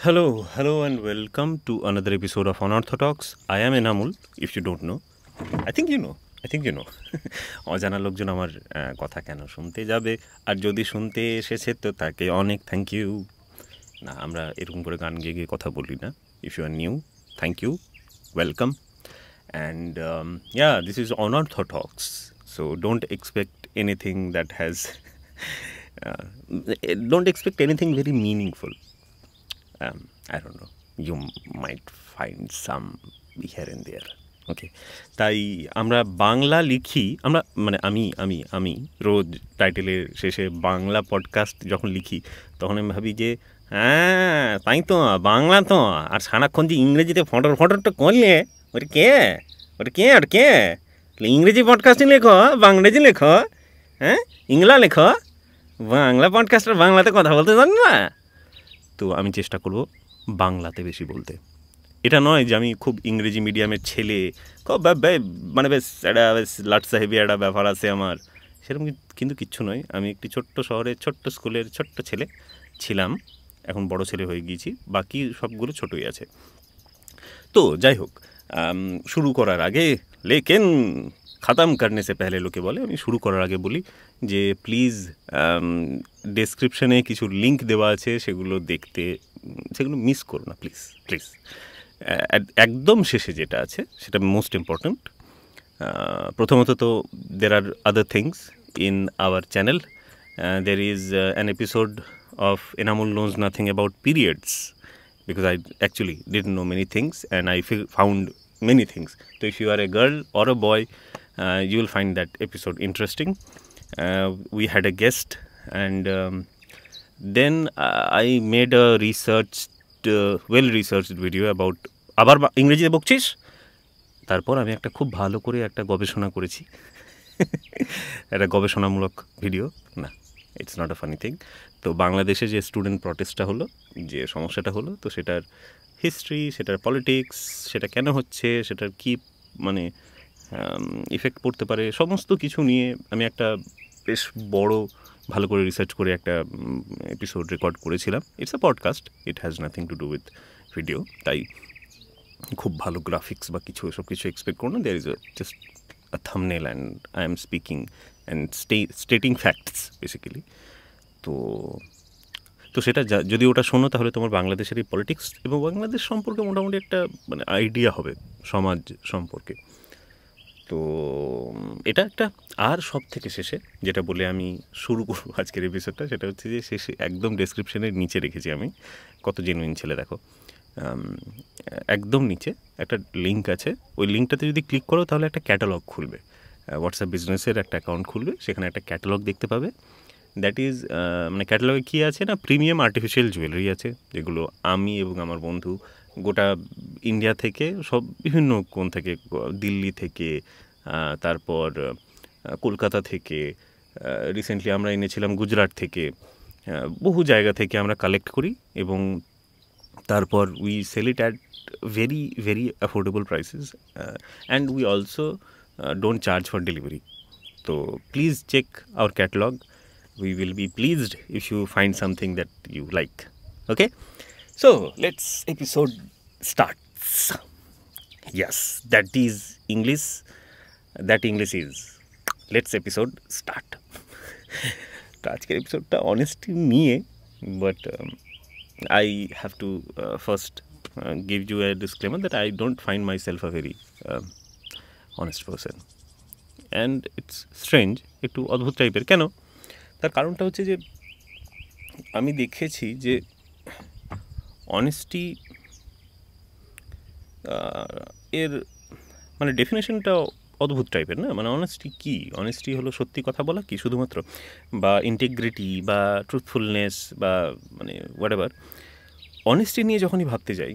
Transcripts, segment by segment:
Hello, and welcome to another episode of Unorthodox. I am Enamul, if you don't know. I think you know. অজানা লোকজন আমার কথা কেন শুনতে যাবে, আর যদি শুনতে এসেছে তো তাকে অনেক থ্যাংক ইউ। না, আমরা এরকম করে গান গেয়ে গিয়ে কথা বলি না। If you are new, thank you, welcome. And this is Unorthodox. So don't expect anything that has, don't expect anything very meaningful. I don't know, you might find some here and there. ওকে, তাই আমরা বাংলা লিখি, আমরা মানে আমি রোজ টাইটেলের শেষে Bangla podcast যখন লিখি তখন আমি ভাবি যে হ্যাঁ তাই তো বাংলা তো, আর সারাক্ষণ যে ইংরেজিতে ফটরটা করলে ওটা কে ইংরেজি পডকাস্টে লেখো, বাংলাদেশি লেখো, হ্যাঁ ইংলা লেখো, বাংলা পডকাস্টার বাংলাতে কথা বলতে জানি না। তো আমি চেষ্টা করব বাংলাতে বেশি বলতে। এটা নয় যে আমি খুব ইংরেজি মিডিয়ামের ছেলে, খুব মানে বেশ লাট সাহেবি একটা ব্যাপার আছে আমার, সেরকম কিন্তু কিচ্ছু নয়। আমি একটি ছোট্ট শহরের ছোট্ট স্কুলের ছোট্ট ছেলে ছিলাম, এখন বড় ছেলে হয়ে গিয়েছি, বাকি সবগুলো ছোটই আছে। তো যাই হোক, শুরু করার আগে লেকিন খতম করনে সে পেহলে লোকে বলে, আমি শুরু করার আগে বলি যে প্লিজ ডেসক্রিপশানে কিছু লিঙ্ক দেওয়া আছে, সেগুলো দেখতে, সেগুলো মিস করো না প্লিজ প্লিজ। একদম শেষে যেটা আছে সেটা মোস্ট ইম্পর্ট্যান্ট। প্রথমত তো there are other things in our channel. There is an episode of Enamul knows nothing about periods, because I actually didn't know many things and I found many things. So if you are a girl or a boy, you will find that episode interesting. We had a guest, and then I made a well-researched video about আবার ইংরেজিতে বকছিস। তারপর আমি একটা খুব ভালো করে একটা গবেষণা করেছি, একটা গবেষণামূলক ভিডিও। না, it's not a funny thing. তো বাংলাদেশে যে স্টুডেন্ট প্রটেস্টটা হলো, যে সমস্যাটা হলো, তো সেটার হিস্ট্রি, সেটার পলিটিক্স, সেটা কেন হচ্ছে, সেটার কী মানে ইফেক্ট পড়তে পারে, সমস্ত কিছু নিয়ে আমি একটা বেশ বড় ভালো করে রিসার্চ করে একটা এপিসোড রেকর্ড করেছিলাম। It's a podcast, it has nothing to do with video. তাই খুব ভালো গ্রাফিক্স বা কিছু এসব কিছু এক্সপেক্ট করো না। There is just a thumbnail and I am speaking and stating facts basically. তো সেটা যদি ওটা শোনো তাহলে তোমার বাংলাদেশের এই পলিটিক্স এবং বাংলাদেশ সম্পর্কে মোটামুটি একটা মানে আইডিয়া হবে, সমাজ সম্পর্কে। তো এটা একটা। আর সব থেকে শেষে যেটা বলে আমি শুরু করবো আজকের এপিসোডটা, সেটা হচ্ছে যে শেষে একদম ডেসক্রিপশনের নিচে রেখেছি আমি, কত জেনুইন ছেলে দেখো, একদম নিচে একটা লিঙ্ক আছে। ওই লিঙ্কটাতে যদি ক্লিক করো তাহলে একটা ক্যাটালগ খুলবে, হোয়াটসঅ্যাপ বিজনেসের একটা অ্যাকাউন্ট খুলবে, সেখানে একটা ক্যাটালগ দেখতে পাবে। দ্যাট ইজ মানে ক্যাটালগে কী আছে না, প্রিমিয়াম আর্টিফিশিয়াল জুয়েলারি আছে, যেগুলো আমি এবং আমার বন্ধু গোটা ইন্ডিয়া থেকে, সব বিভিন্ন কোণ থেকে, দিল্লি থেকে, তারপর কলকাতা থেকে, রিসেন্টলি আমরা এনেছিলাম গুজরাট থেকে, বহু জায়গা থেকে আমরা কালেক্ট করি এবং তারপর we sell it at very very affordable prices, and we also don't charge for delivery. তো please check our catalogue. We will be pleased if you find something that you like. Okay? So, let's episode starts. Yes, that is English. That English is. Let's episode start. তো আজকের এপিসোডটা honesty নিয়ে, but I have to first give you a disclaimer that I don't find myself a very honest person. And it's strange, একটু অদ্ভুত টাইপের। কেন? তার কারণটা হচ্ছে যে আমি দেখেছি যে অনেস্টি এর মানে ডেফিনেশনটা অদ্ভুত টাইপের না। মানে অনেস্টি কী? অনেস্টি হলো সত্যি কথা বলা কি শুধুমাত্র, বা ইন্টিগ্রিটি বা ট্রুথফুলনেস বা মানে হোয়াট এভার। অনেস্টি নিয়ে যখনই ভাবতে যাই,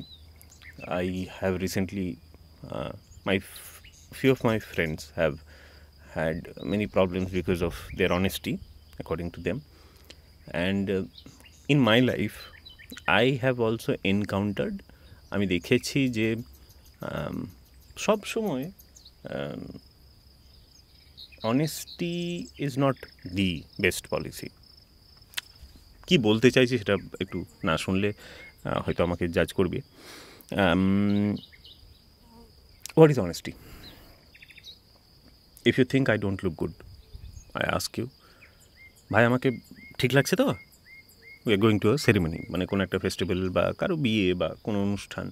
I have recently few of my friends have had many problems because of their honesty, according to them. And in my life I have also encountered, আমি দেখেছি যে সব সময় honesty is not the best policy. কি বলতে চাইছি সেটা একটু না শুনলে হয়তো আমাকে জাজ করবে। What is honesty? If you think I don't look good, I ask you, ভাই আমাকে ঠিক লাগছে তো? We are going to a ceremony, মানে কোনো একটা ফেস্টিভ্যাল বা কারো বিয়ে বা কোনো অনুষ্ঠান,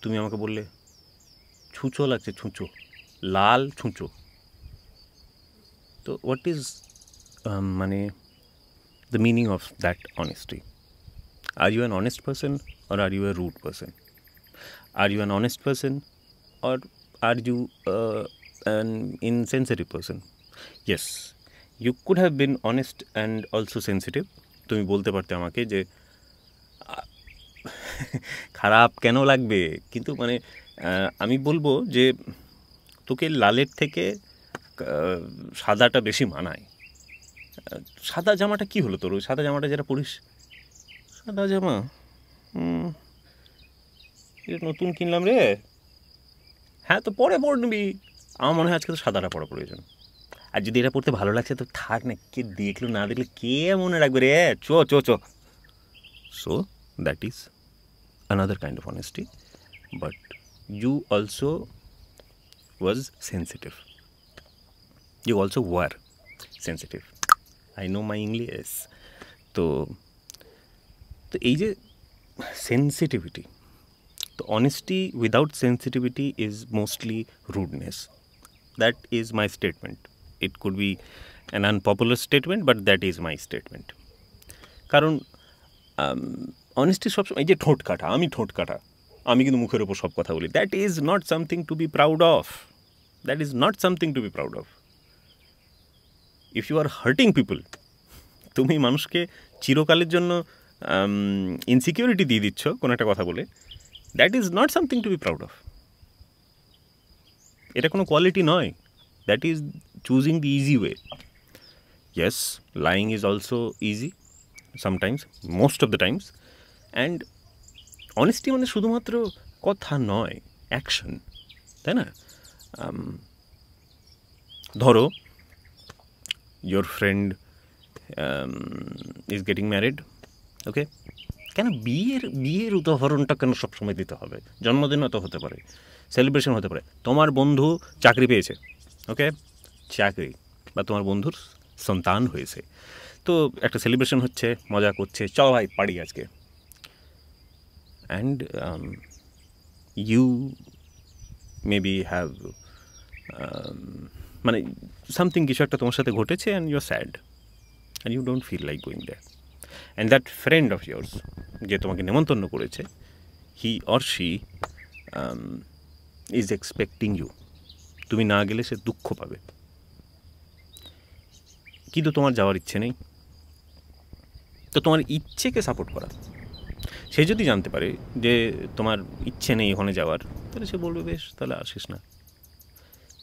তুমি আমাকে বললে ছুঁচো লাগছে, ছুঁচো, লাল ছুঁচো, তো হোয়াট ইজ মানে the meaning of that honesty? Are you an honest person or are you a rude person? Are you an honest person or are you an insensitive person? Yes, you could have been honest and also sensitive. তুমি বলতে পারতে আমাকে যে খারাপ কেন লাগবে, কিন্তু মানে আমি বলবো যে তোকে লালের থেকে সাদাটা বেশি মানায়। সাদা জামাটা কি হলো তোর? ওই সাদা জামাটা যেটা পরিস, সাদা জামা এটা নতুন কিনলাম রে, হ্যাঁ তো পরে পরে নিবি। আমার মনে হয় আজকে তো সাদাটা পরা প্রয়োজন। আর যদি এটা পড়তে ভালো লাগছে তো থাক না, কে দেখলো না দেখলে কে মনে রাখবে রে, চো চো চো। So that is another kind of honesty, but you also was sensitive, you also were sensitive. I know my English. তো তো এই যে সেন্সিটিভিটি, তো honesty without sensitivity is mostly rudeness. That is my statement. It could be an unpopular statement, but that is my statement. কারণ honesty সবসময়, এই যে ঠোঁট কাটা, আমি ঠোঁট কাটা, আমি কিন্তু মুখের ওপর সব কথা বলি, that is not something to be proud of, that is not something to be proud of. If you are hurting people, তুমি মানুষকে চিরকালের জন্য ইনসিকিউরিটি দিয়ে দিচ্ছ কোনো একটা কথা বলে, that is not something to be proud of. এটা কোনো কোয়ালিটি নয়, that is choosing the easy way. Yes, lying is also easy sometimes, most of the Times. And honesty মানে শুধুমাত্র কথা নয়, অ্যাকশন, তাই না? ধরো your friend is getting married, ওকে, কেন বিয়ের উদাহরণটা কেন সবসময় দিতে হবে? জন্মদিনও তো হতে পারে, সেলিব্রেশন হতে পারে, তোমার বন্ধু চাকরি পেয়েছে, ওকে, চাকরি, বা তোমার বন্ধুর সন্তান হয়েছে, তো একটা সেলিব্রেশন হচ্ছে, মজা করছে, চল ভাই পার্টি আজকে। অ্যান্ড ইউ মেবি হ্যাভ মানে সামথিং, কিছু একটা তোমার সাথে ঘটেছে, and you are sad and you don't feel like going there. And that friend of years যে তোমাকে নেমন্তন্ন করেছে, he or she is expecting you, তুমি না গেলে সে দুঃখ পাবে, কিন্তু তোমার যাওয়ার ইচ্ছে নেই। তো তোমার ইচ্ছেকে সাপোর্ট করা, সে যদি জানতে পারে যে তোমার ইচ্ছে নেই ওখানে যাওয়ার, তাহলে সে বলবে বেশ, তাহলে আসিস না।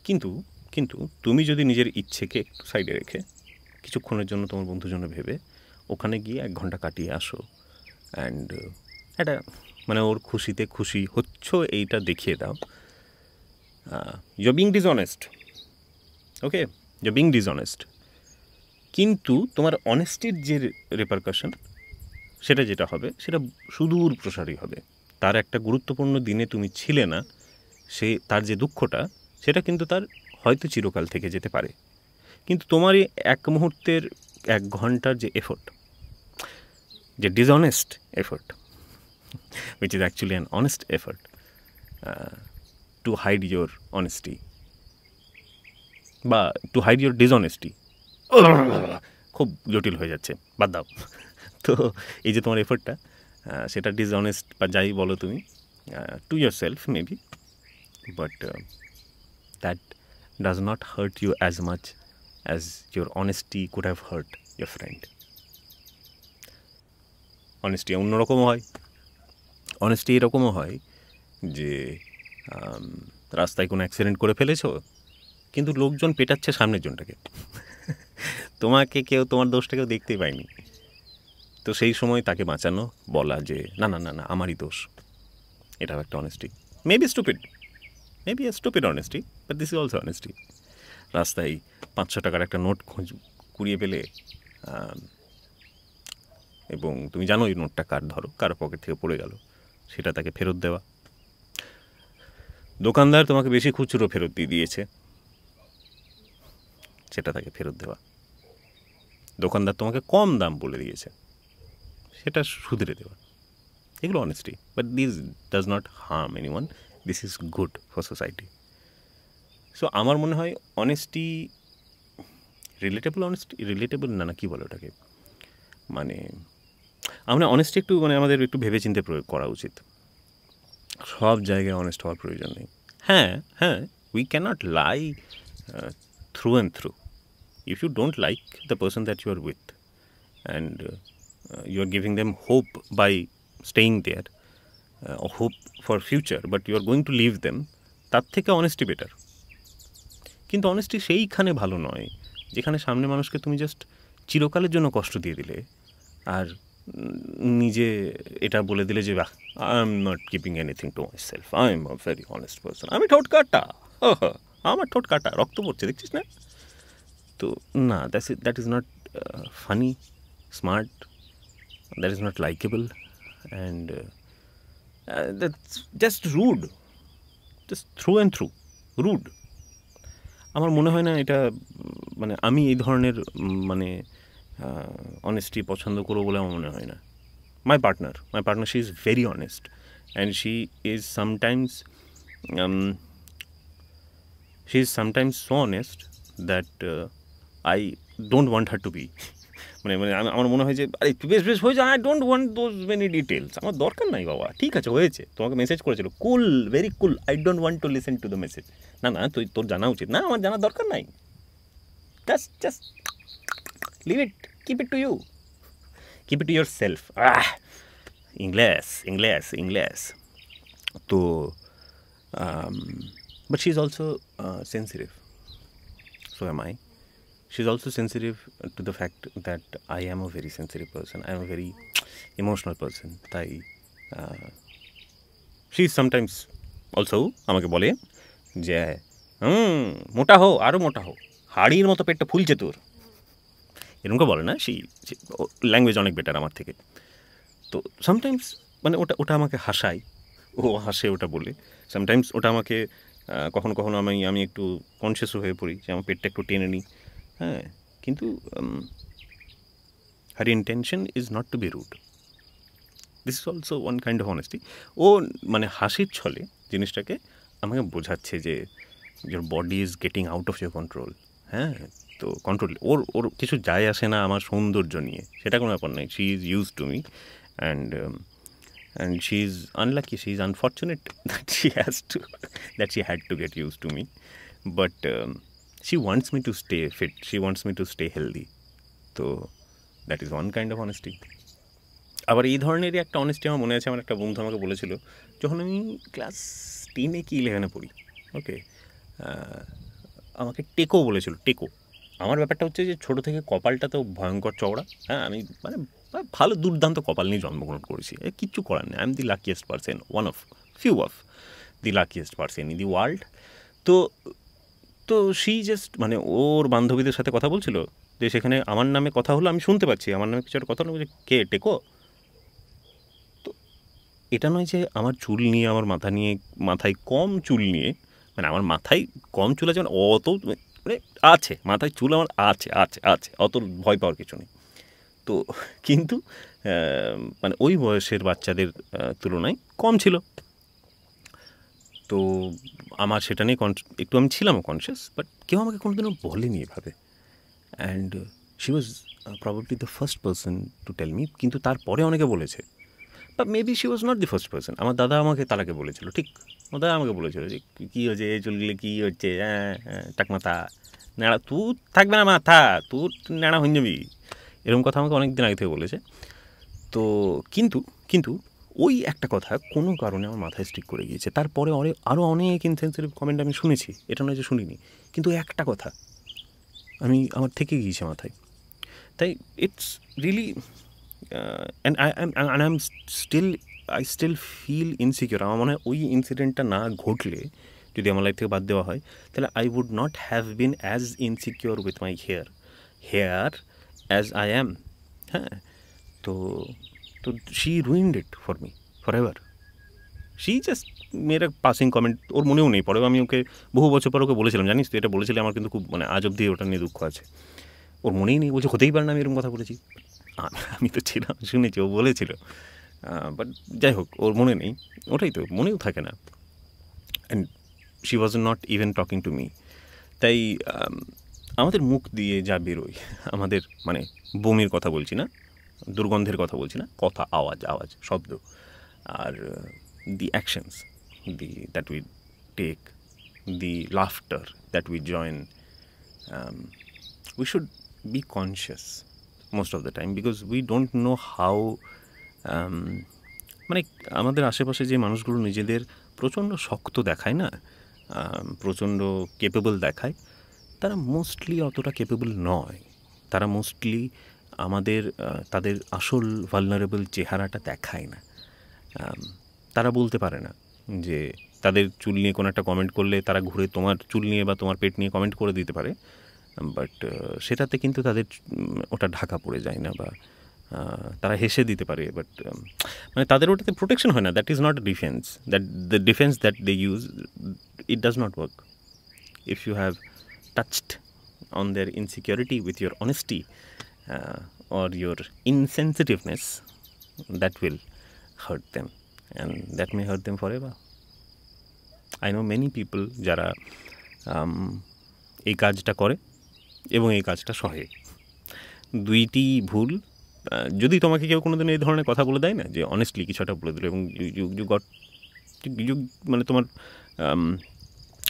কিন্তু কিন্তু তুমি যদি নিজের ইচ্ছেকে একটু সাইডে রেখে কিছুক্ষণের জন্য তোমার বন্ধুর জন্য ভেবে ওখানে গিয়ে 1 ঘন্টা কাটিয়ে আসো, অ্যান্ড এটা মানে ওর খুশিতে খুশি হচ্ছ এইটা দেখিয়ে দাও, you being dishonest, okay, you being dishonest. কিন্তু তোমার অনেস্টির যে রেপারকাশন, সেটা যেটা হবে সেটা সুদূর প্রসারী হবে। তার একটা গুরুত্বপূর্ণ দিনে তুমি ছিলে না, তার যে দুঃখটা, সেটা কিন্তু তার হয়তো চিরকাল থেকে যেতে পারে। কিন্তু তোমার এই 1 মুহূর্তের 1 ঘন্টার যে এফোর্ট, যে dishonest effort, which is actually an honest effort to hide your honesty বা to hide your dishonesty, খুব জটিল হয়ে যাচ্ছে, বাদ দাও। তো এই যে তোমার এফোর্টটা, সেটা ডিসঅনেস্ট বা যাই বলো তুমি, to yourself maybe, but that does not hurt you as much as your honesty could have hurt your friend. Honesty অন্যরকমও হয়, অনেস্টি এরকমও হয় যে রাস্তায় কোনো অ্যাক্সিডেন্ট করে ফেলেছো, কিন্তু লোকজন পেটাচ্ছে সামনের জনটাকে, তোমাকে কেউ, তোমার দোষটা কেউ দেখতেই পায়নি, তো সেই সময় তাকে বাঁচানো, বলা যে না না না না আমারই দোষ, এটাও একটা honesty. Maybe stupid, maybe A stupid honesty, but this is also honesty. রাস্তায় 500 টাকার একটা নোট কুড়িয়ে পেলে এবং তুমি জানো এই নোটটা কার, ধরো কারো পকেট থেকে পড়ে গেল, সেটা তাকে ফেরত দেওয়া। দোকানদার তোমাকে বেশি খুচরো ফেরত দিয়ে দিয়েছে, সেটা তাকে ফেরত দেওয়া। দোকানদার তোমাকে কম দাম বলে দিয়েছে, সেটা শুধরে দেওয়া। এগুলো honesty, but this does not harm anyone, this is good for society. So আমার মনে হয় অনেস্টি, রিলেটেবল না কি বলে ওটাকে, মানে আমরা অনেস্টি একটু মানে আমাদের একটু ভেবেচিন্তে প্রয়োগ করা উচিত। সব জায়গায় অনেস্ট হওয়ার প্রয়োজন নেই। হ্যাঁ, we can't lie through and through. If you don't like the person that you are with and you are giving them hope by staying there, or hope for future, but you are going to leave them, তার থেকে honesty better. কিন্তু honesty সেইখানে ভালো নয় যেখানে সামনে মানুষকে তুমি জাস্ট চিরকালের জন্য কষ্ট দিয়ে দিলে আর নিজে এটা বলে দিলে যে বাহ, I am not keeping anything to my self, I am a very honest person, আমি ঠোঁট কাটা, আমার ঠোঁট কাটা, রক্ত পড়ছে দেখছিস না। তো না, that is not funny, smart, that is not likeable, and that's just rude, just through and through rude. আমার মনে হয় না এটা, মানে আমি এই ধরনের মানে অনেস্টি পছন্দ করবো বলে আমার মনে হয় না। My partner she is very honest, and she is sometimes so honest that I don't want her to be, মানে আমার মনে হয় যে আরে বেশ হয়েছে, I don't want those many details, আমার দরকার নাই বাবা, ঠিক আছে হয়েছে, তোমাকে মেসেজ করেছিল, cool, very cool, I don't want to listen to the message. না তোর জানা উচিত না, আমার জানার দরকার নাই, just leave it, keep it to you, keep it to yourself. English তো but she is also sensitive, so am I. She's also sensitive to the fact that I am a very sensitive person. I am a very emotional person. তাই she is sometimes also আমাকে বলে যে মোটা হো, আরও মোটা হো, হাড়ির মতো পেটটা ফুলছে তোর, এরকম বলে না। সেই ল্যাঙ্গুয়েজ অনেক বেটার আমার থেকে। তো সামটাইমস মানে ওটা আমাকে হাসায়, ও হাসে ওটা বলে। সামটাইমস ওটা আমাকে কখনো আমি একটু কনসিয়াসও হয়ে পড়ি যে আমার পেটটা একটু টেনে নিই, হ্যাঁ। কিন্তু her intention is not to be rude, this is also one kind of honesty. ও মানে হাসির ছলে জিনিসটাকে আমাকে বোঝাচ্ছে যে your body is getting out of your control, হ্যাঁ। তো কন্ট্রোল ওর কিছু যায় আসে না আমার সৌন্দর্য নিয়ে, সেটা কোনো ব্যাপার নাই। She is use to me, and she is unlucky, she is unfortunate that she had to get used to me, but she wants me to stay fit, she wants me to stay healthy, so that is one kind of honesty. আবার এই ধরনেরই একটা honesty আমার মনে আছে, আমার একটা বন্ধু আমাকে বলেছিল যখন আমি ক্লাস 10 কি 11 পড়ি, ওকে, আমাকে টেকো বলেছিল। টেকো, আমার ব্যাপারটা হচ্ছে যে ছোটো থেকে কপালটা তো ভয়ঙ্কর চওড়া, হ্যাঁ। আমি মানে ভালো দুর্দান্ত কপাল নিয়ে জন্মগ্রহণ করেছি, কিচ্ছু করার নেই। I am the luckiest person, one of few of the luckiest person in the world. তো সেই জাস্ট মানে ওর বান্ধবীদের সাথে কথা বলছিল যে সেখানে আমার নামে কথা হলো, আমি শুনতে পাচ্ছি আমার নামে কিছু একটা কথা হলো, যে কে টেকো। তো এটা নয় যে আমার চুল নিয়ে, আমার মাথায় কম চুল নিয়ে, মানে আমার মাথায় কম চুল আছে মানে অত, মানে আছে মাথায় চুল আমার আছে, অত ভয় পাওয়ার কিছু নেই। তো কিন্তু মানে ওই বয়সের বাচ্চাদের তুলনায় কম ছিল। তো আমার সেটা নিয়ে একটু আমি ছিলামও কনসিয়াস, বাট কেউ আমাকে কোনোদিনও বলেনি এভাবে। And she was probably the first person to tell me. কিন্তু তারপরে অনেকে বলেছে, বা maybe she was not the first person. আমার দাদা আমাকে তার আগে বলেছিল, ঠিক, আমার দাদা আমাকে বলেছিল যে কী হচ্ছে এই চুলগুলো, কী হচ্ছে, টাক মাথা নেড়া, তুই থাকবে না মাথা, তুই নেড়া হয়ে যাবি, এরকম কথা আমাকে অনেক দিন আগে থেকে বলেছে। তো কিন্তু ওই একটা কথা কোনো কারণে আমার মাথায় স্টিক করে গিয়েছে। তারপরে আরও অনেক ইনসেনসিটিভ কমেন্ট আমি শুনেছি, এটা নয় যে শুনিনি, কিন্তু একটা কথা আমার থেকে গিয়েছে মাথায়। তাই it's really and I am still feel insecure. আমার মনে হয় ওই ইনসিডেন্টটা না ঘটলে, যদি আমার লাইফ থেকে বাদ দেওয়া হয়, তাহলে I would not have been as insecure with my hair as I am, হ্যাঁ। তো তো she ruined it for me forever. She just মেয়ের পাসিং কমেন্ট, ওর মনেও নেই। পরেও আমি ওকে বহু বছর পর ওকে বলেছিলাম, জানিস তুই এটা বলেছিলি, আমার কিন্তু খুব মানে আজ অব্দি ওটা নিয়ে দুঃখ আছে। ওর মনেই নেই, বলছে হতেই পারে না আমি এরকম কথা বলেছি। আমি তো ছিলাম, শুনেছি ও বলেছিল, বাট যাই হোক ওর মনে নেই, ওটাই তো, মনেও থাকে না। And she was not even talking to me. তাই আমাদের মুখ দিয়ে যা বেরোয়, আমাদের মানে বমির কথা বলছি না, দুর্গন্ধের কথা বলছি না, কথা, আওয়াজ আওয়াজ শব্দ, আর the actions that we take, the laughter that we join, we should be conscious most of the time, because we don't know how মানে আমাদের আশেপাশে যে মানুষগুলো নিজেদের প্রচণ্ড শক্ত দেখায় না, প্রচণ্ড কেপেবল দেখায়, তারা মোস্টলি অতটা কেপেবল নয়। তারা মোস্টলি আমাদের তাদের আসল ভালনারেবল চেহারাটা দেখায় না। তারা বলতে পারে না যে তাদের চুল নিয়ে কোনো একটা কমেন্ট করলে তারা ঘুরে তোমার চুল নিয়ে বা তোমার পেট নিয়ে কমেন্ট করে দিতে পারে, বাট সেটাতে কিন্তু তাদের ওটা ঢাকা পড়ে যায় না, বা তারা হেসে দিতে পারে, বাট মানে তাদের ওটাতে প্রোটেকশন হয় না। That is not defence, that the defence that they use, it does not work. If you have touched on their insecurity with your honesty or your insensitiveness, that will hurt them, and that may hurt them forever. I know many people যারা এই কাজটা করে এবং এই কাজটা সহে। দুইটি ভুল, যদি তোমাকে কেউ কোনো দিন এই ধরনের কথা বলে দেয় না, যে অনেস্টলি কিছু একটা বলে দিল এবং ইউ গট, মানে তোমার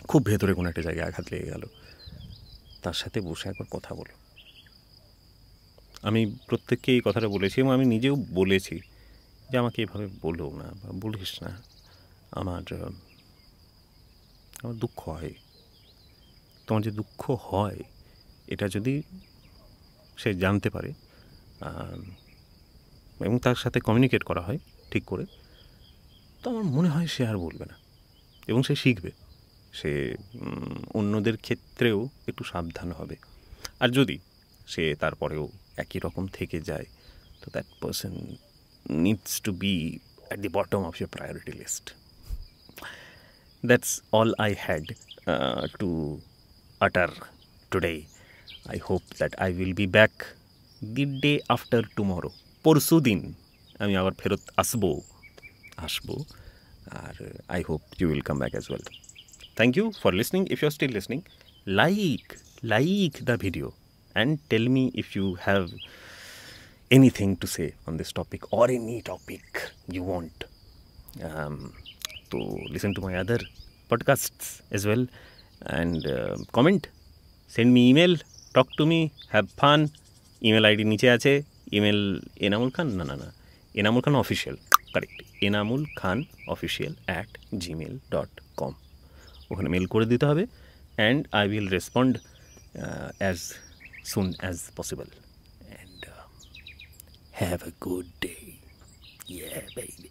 খুব ভেতরে কোনো একটা জায়গায় আঘাত লেগে গেল, তার সাথে বসে একবার কথা বলো। আমি প্রত্যেককে এই কথাটা বলেছি এবং আমি নিজেও বলেছি যে আমাকে এভাবে বলো না বা বলিস না, আমার দুঃখ হয়। তোমার যে দুঃখ হয় এটা যদি সে জানতে পারে এবং তার সাথে কমিউনিকেট করা হয় ঠিক করে, তো আমার মনে হয় সে আর বলবে না এবং সে শিখবে, সে অন্যদের ক্ষেত্রেও একটু সাবধান হবে। আর যদি সে তারপরেও একই রকম থেকে যায়, তো that person needs to be at the bottom of your priority list. That's all I had to utter today. I hope that I will be back the day after tomorrow. পরশু দিন আমি আবার ফেরত আসবো, আর I hope you will come back as well. Thank you for listening. If you're still listening, like the video and tell me if you have anything to say on this topic or any topic you want. To listen to my other podcasts as well, and comment, send me email, talk to me, have fun. Email ID নিচে আছে, email enamul khan enamul khan official, correct, enamul khan official @gmail.com, ওখানে mail করে দিতে হবে, and I will respond as soon as possible. And have a good day. Yeah, baby.